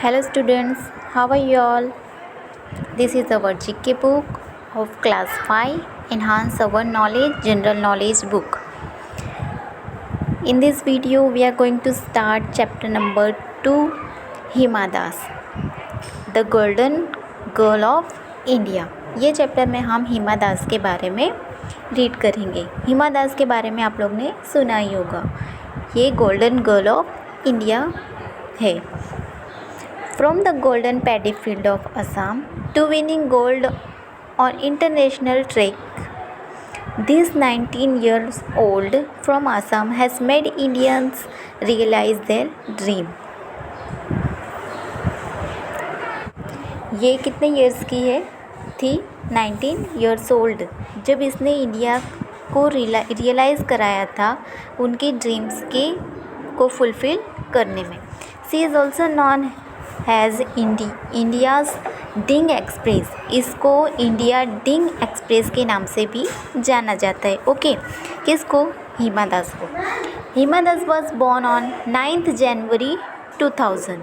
Hello students, how are you all? This is our GK book of class 5 Enhance our knowledge, general knowledge book. In this video we are going to start chapter number 2, Hima Das, The Golden Girl of India. ये chapter में हम हिमा दास के बारे में read करेंगे. हिमा दास के बारे में आप लोग ने सुना ही होगा. ये गोल्डन गर्ल ऑफ इंडिया है. From the golden paddy field of Assam to winning gold on international track, this 19 years old from Assam has made Indians realize their dream. ये कितने years की है थी? 19 years old, जब इसने India को realise कराया था उनकी ड्रीम्स के को फुलफ़िल करने में. She is also known as India's Dhing express. इसको इंडिया डिंग एक्सप्रेस के नाम से भी जाना जाता है. ओके, किसको? हिमा दास को. Hima Das was born on 9 जनवरी 2000.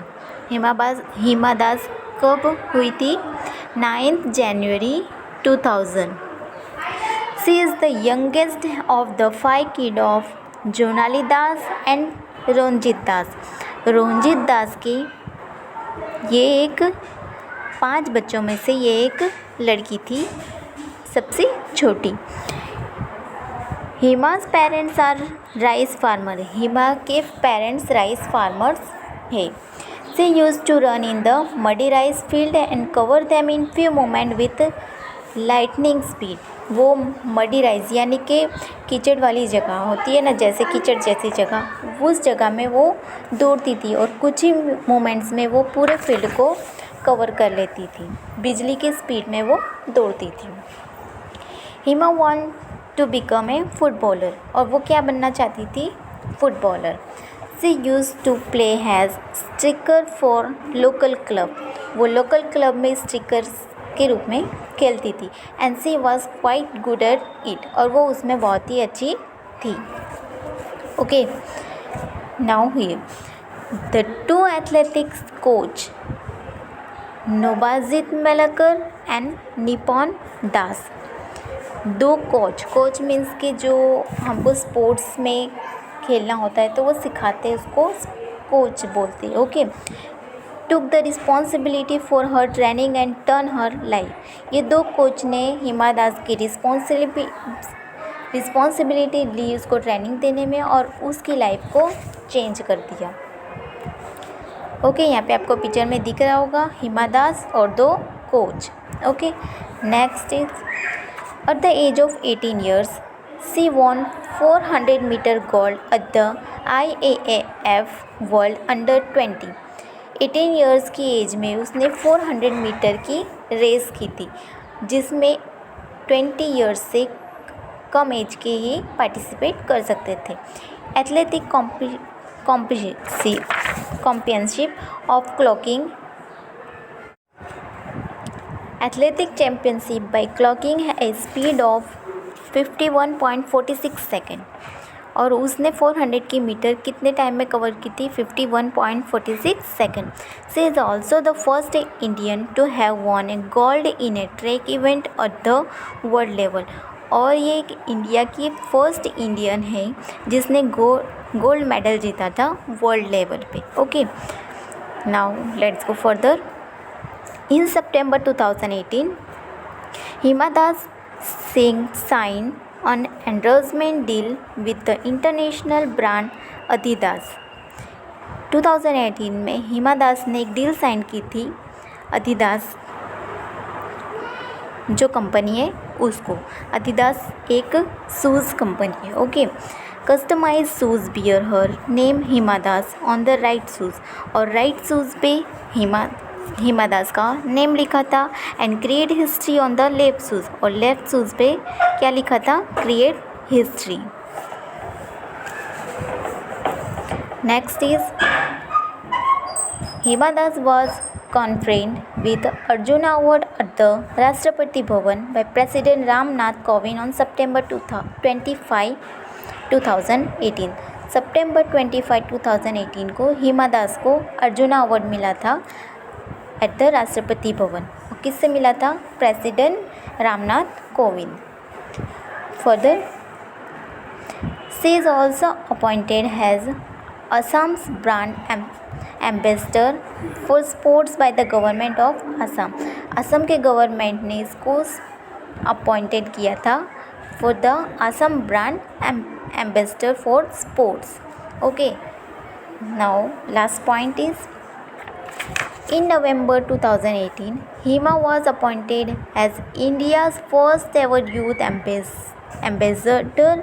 हिमा दास कब हुई थी? 9 जनवरी 2000. She is the youngest of the 5 kid of Jonali Das and Ranjit Das. Ranjit Das की ये एक 5 बच्चों में से ये एक लड़की थी, सबसे छोटी. Hima's parents are rice farmer. Hima के पेरेंट्स राइस फार्मर्स है. She used to run in the muddy rice field and cover them in few moment with lightning speed. वो मडी राइस यानी कि कीचड़ वाली जगह होती है ना, जैसे कीचड़ जैसी जगह, उस जगह में वो दौड़ती थी और कुछ ही मोमेंट्स में वो पूरे फील्ड को कवर कर लेती थी. बिजली की स्पीड में वो दौड़ती थी. Hima want to become a footballer. और वो क्या बनना चाहती थी? Footballer. She used to play as striker for local club. वो लोकल क्लब में स्ट्रिकर के रूप में खेलती थी. And she was quite good at it. और वो उसमें बहुत ही अच्छी थी. Okay, now here the 2 athletics coach Nabajit Malakar and Nipon Das. 2 coach means कि जो हमको स्पोर्ट्स में खेलना होता है तो वो सिखाते हैं, उसको कोच बोलते हैं. Okay, took the responsibility for her training and turn her life. ये 2 कोच ने हिमा दास की रिस्पॉन्सिबिलिटी ली उसको ट्रेनिंग देने में और उसकी लाइफ को चेंज कर दिया. ओके, यहाँ पे आपको पिक्चर में दिख रहा होगा हिमा दास और 2 coach. Okay, next is at the age of 18 years she won 400 metre gold at the IAAF world under 20. 18 years की एज में उसने 400 मीटर की रेस की थी, जिसमें 20 years से कम एज के ही पार्टिसिपेट कर सकते थे. Athletic championship of clocking athletic championship by clocking a speed of 51.46 second. और उसने 400 की मीटर कितने टाइम में कवर की थी? 51.46 second. She is also the first Indian to have won a gold in a track event at the world level. और ये एक इंडिया की फर्स्ट इंडियन है जिसने गोल्ड मेडल जीता था वर्ल्ड लेवल पे. Okay, now let's go further. In September 2018 Hima Das signed an endorsement deal with the international brand Adidas. 2018 में हिमा दास ने एक डील साइन की थी Adidas जो कंपनी है उसको. Adidas एक शूज़ कंपनी है. Okay, customise shoes bear her name Hima Das on the right shoes. और राइट शूज़ पे हिमा दास का नेम लिखा था. And create history on the left shoes. और लेफ्ट शूज़ पे क्या लिखा था? Create history. Next is Hima Das was conferred with Arjuna award at the Rashtrapati Bhavan by president Ramnath Kovind on September 25, 2018. सितंबर 25, 2018 को हिमा दास को अर्जुना अवार्ड मिला था एट द राष्ट्रपति भवन। किससे मिला था? President Ramnath Kovind. Further, she is also appointed as Assam's brand ambassador for sports by the government of Assam. Assam के गवर्नमेंट ने इसको अपॉइंटेड किया था for the Assam brand ambassador for sports. Okay, now last point is in November 2018, Hima was appointed as India's first ever youth ambassador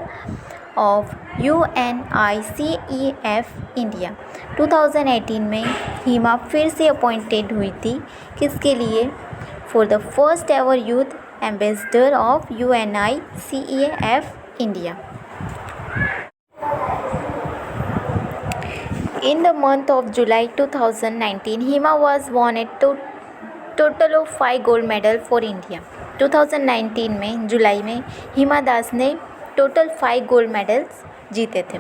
of UNICEF India। 2018 में हिमा फिर से appointed हुई थी, किसके लिए? For the first ever youth ambassador of UNICEF India. In the month of July 2019, Hima was won a total of 5 gold medal for India। 2019 में जुलाई में हिमा दास ने टोटल 5 गोल्ड मेडल्स जीते थे,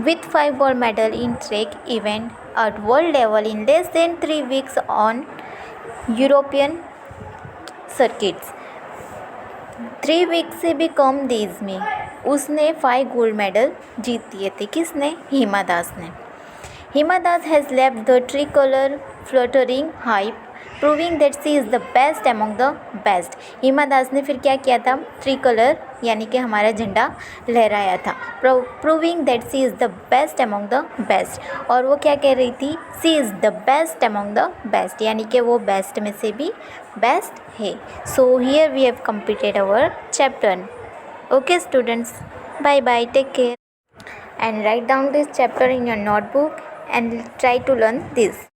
with 5 gold medal in track event eight world level in less than 3 weeks on European circuits. 3 weeks से भी कम days में उसने 5 gold medal जीत लिए थे। किसने? हिमा दास ने। Hima Das has left the tricolor fluttering high, proving that she is the best among the best। Hima Das ने फिर क्या किया था? ट्रिकलर यानी कि हमारा झंडा लहराया था, proving that she is the best among the best. और वो क्या कह रही थी? She is the best among the best, यानी कि वो बेस्ट में से भी बेस्ट है। So here we have completed our chapter. Okay students, bye bye, take care and write down this chapter in your notebook and try to learn this.